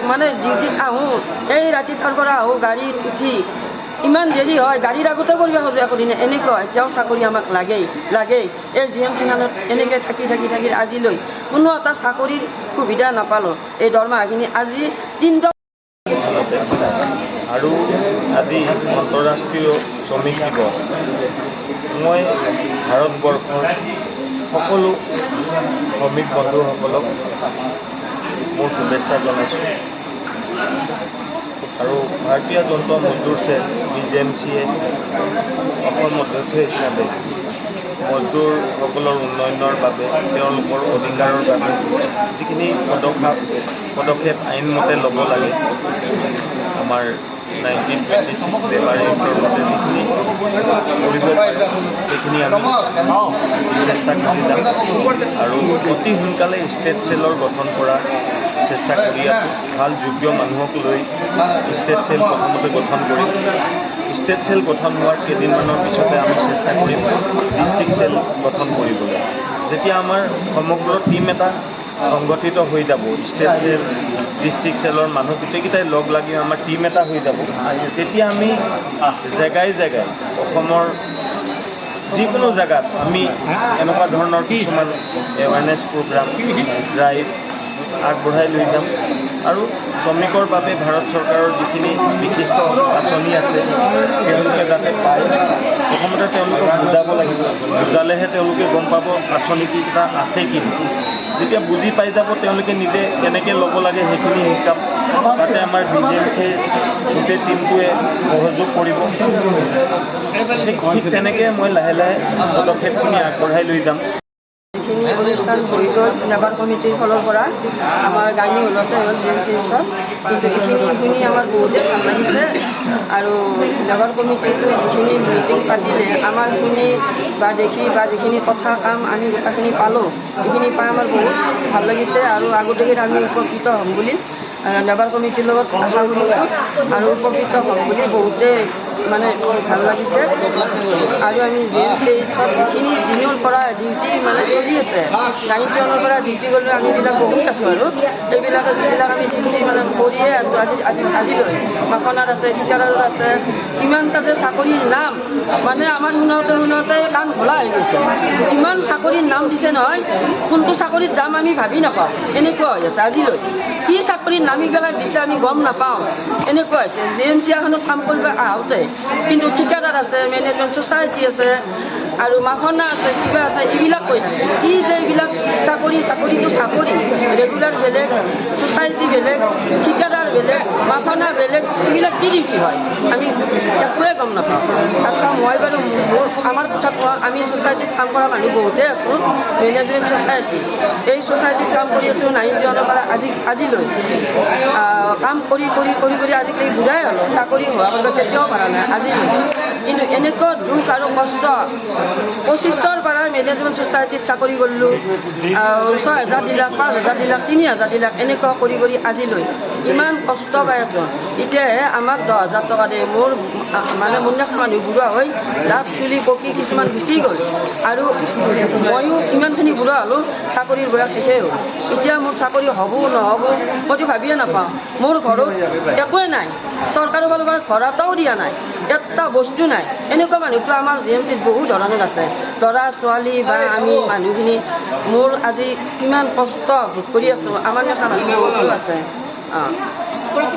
মানে ডিউটিত আহোঁ, এই ৰাতি তাৰ পৰা আহোঁ গাড়ীত উঠি ইমান দেৰি হয়, গাড়ীৰ আগতে কৰিব খোজে একদিনে এনেকুৱা। এতিয়াও চাকৰি আমাক লাগেই। এই GMC খানত এনেকৈ থাকি আজিলৈ কোনো এটা চাকৰিৰ সুবিধা নাপালোঁ। এই দৰমহাখিনি আজি 3 আৰু আজি আন্তঃৰাষ্ট্ৰীয় শ্ৰমিক দিৱস। মই ভাৰতবৰ্ষৰ সকলো শ্ৰমিক বন্ধুসকলক মোৰ শুভেচ্ছা জনাইছোঁ। আৰু ভাৰতীয় জনতা মজদুৰ সেল BJMCয়ে অসম অধ্যক্ষ হিচাপে মজদুৰসকলৰ উন্নয়নৰ বাবে, তেওঁলোকৰ অধিকাৰৰ বাবে যিখিনি পদক্ষেপ আইনমতে ল'ব লাগে, আমাৰ 1926 লেবাৰ এক্টৰ মতে যিখিনি কৰিব পাৰে সেইখিনি আমি চেষ্টা কৰি যাম। আৰু অতি সোনকালে ষ্টেট চেলৰ গঠন কৰা চেষ্টা কৰি আছোঁ। ভাল যোগ্য মানুহক লৈ ষ্টেট চেল প্ৰথমতে গঠন কৰিম। ষ্টেট চেল গঠন হোৱাৰ কেইদিনমানৰ পিছতে আমি চেষ্টা কৰিম ডিষ্ট্ৰিক্ট চেল গঠন কৰিবলৈ। যেতিয়া আমাৰ সমগ্ৰ টীম এটা সংগঠিত হৈ যাব, ষ্টেট চেল ডিষ্ট্ৰিক্ট চেলৰ মানুহ গোটেইকেইটাই লগ লাগি আমাৰ টীম এটা হৈ যাব, তেতিয়া আমি জেগাই অসমৰ যিকোনো জেগাত আমি এনেকুৱা ধৰণৰ কিছুমান এৱাৰনেছ প্ৰগ্ৰাম, ড্ৰাইভ আগবঢ়াই লৈ যাম। আৰু শ্ৰমিকৰ বাবে ভাৰত চৰকাৰৰ যিখিনি বিশিষ্ট আঁচনি আছে তেওঁলোকে যাতে পায়, প্ৰথমতে তেওঁলোকক বুজাব লাগিব। বুজালেহে তেওঁলোকে গম পাব আঁচনিকেইটা আছে কি। যেতিয়া বুজি পাই যাব তেওঁলোকে নিজে কেনেকৈ ল'ব লাগে সেইখিনি শিকাম। তাতে আমাৰ BJMCৰ গোটেই টীমটোৱে সহযোগ কৰিব। ঠিক তেনেকৈ মই লাহে পদক্ষেপখিনি আগবঢ়াই লৈ যাম। যিখিনি অনুষ্ঠান হৈ গ'ল লেবাৰ কমিটিৰ ফালৰ পৰা আমাৰ গাইনী হলতে হ'ল GMC চব, কিন্তু এইখিনি শুনি আমাৰ বহুতেই ভাল লাগিছে। আৰু লেবাৰ কমিটিটো যিখিনি মিটিং পাতিলে আমাৰ শুনি বা দেখি বা যিখিনি কথা কাম আমি গোটেইখিনি পালোঁ, এইখিনি পাই আমাৰ বহুত ভাল লাগিছে। আৰু আগলৈকে আমি উপকৃত হ'ম বুলি লেবাৰ কমিটিৰ লগত আশা কৰিছোঁ আৰু উপকৃত হ'ম বুলি বহুতেই মানে ভাল লাগিছে। আৰু আমি GMCত যিখিনি দিনৰ পৰা ডিউটি মানে চলি আছে, 9 চনৰ পৰা ডিউটি কৰিলে আমি এইবিলাক বহুত আছোঁ। আৰু এইবিলাকে যিবিলাক আমি ডিউটি মানে কৰিয়ে আছোঁ আজিলৈ, মাখনাত আছে, ঠিকাদাৰত আছে, কিমানটা যে চাকৰিৰ নাম মানে আমাৰ শুনাওতে কাণ ঘোলা হৈ গৈছে। ইমান চাকৰিৰ নাম দিছে নহয়, কোনটো চাকৰিত যাম আমি ভাবি নাপাওঁ, এনেকুৱা হৈ আছে আজিলৈ। কি চাকৰিৰ নামবিলাক দিছে আমি গম নাপাওঁ, এনেকুৱা হৈছে। GMC এখনত কাম কৰিব আহোঁতে কিন্তু ঠিকাদাৰ আছে, মেনেজমেণ্ট ছ'চাইটি আছে আৰু মাখনা আছে, কিবা আছে, এইবিলাক কৈ থাকে। কি যে এইবিলাক চাকৰিটো চাকৰি, ৰেগুলাৰ বেলেগ, ছ'চাইটি বেলেগ, ঠিকাদাৰ বেলেগ, মাখনা বেলেগ, এইবিলাক কি ডিউটি হয় আমি একোৱে গম নাপাওঁ। তাৰপিছত মই বাৰু আমাৰ কথা কোৱা, আমি ছ'চাইটিত কাম কৰা মানুহ বহুতেই আছোঁ। মেনেজমেণ্ট ছ'চাইটি, এই ছ'চাইটিত কাম কৰি আছোঁ 9 চনৰ পৰা আজিলৈ। কাম কৰি আজিকালি বুঢ়াই হ'লোঁ, চাকৰি হোৱা কৰিব কেতিয়াও পৰা নাই আজিলৈ। কিন্তু এনেকুৱা দুখ আৰু কষ্ট 25ৰ পৰা মেনেজমেণ্ট ছ'চাইটিত চাকৰি কৰিলোঁ, 6,000 দিলাক, 5,000 দিলাক, 3,000 দিলাক, এনেকুৱা কৰি আজিলৈ ইমান কষ্ট পাই আছোঁ। এতিয়াহে আমাক 10,000 টকা দিয়ে। মোৰ মানে মুন্নাছ মানুহ বুঢ়া হৈ দাঁত চুলি পকি কিছুমান গুচি গ'ল আৰু ময়ো ইমানখিনি বুঢ়া হ'লোঁ, চাকৰিৰ বয়স শেষেই হ'ল। এতিয়া মোৰ চাকৰি হ'ব নহ'ব মইতো ভাবিয়ে নাপাওঁ। মোৰ ঘৰত একোৱে নাই, চৰকাৰৰ ফালৰ পৰা ঘৰ এটাও দিয়া নাই, এটা বস্তু নাই। এনেকুৱা মানুহটো আমাৰ GMCত বহুত ধৰণৰ আছে, ল'ৰা ছোৱালী বা আমি মানুহখিনি। মোৰ আজি কিমান কষ্ট ভোগ কৰি আছোঁ, আমাৰ নিচিনা মানুহ বহুতো আছে।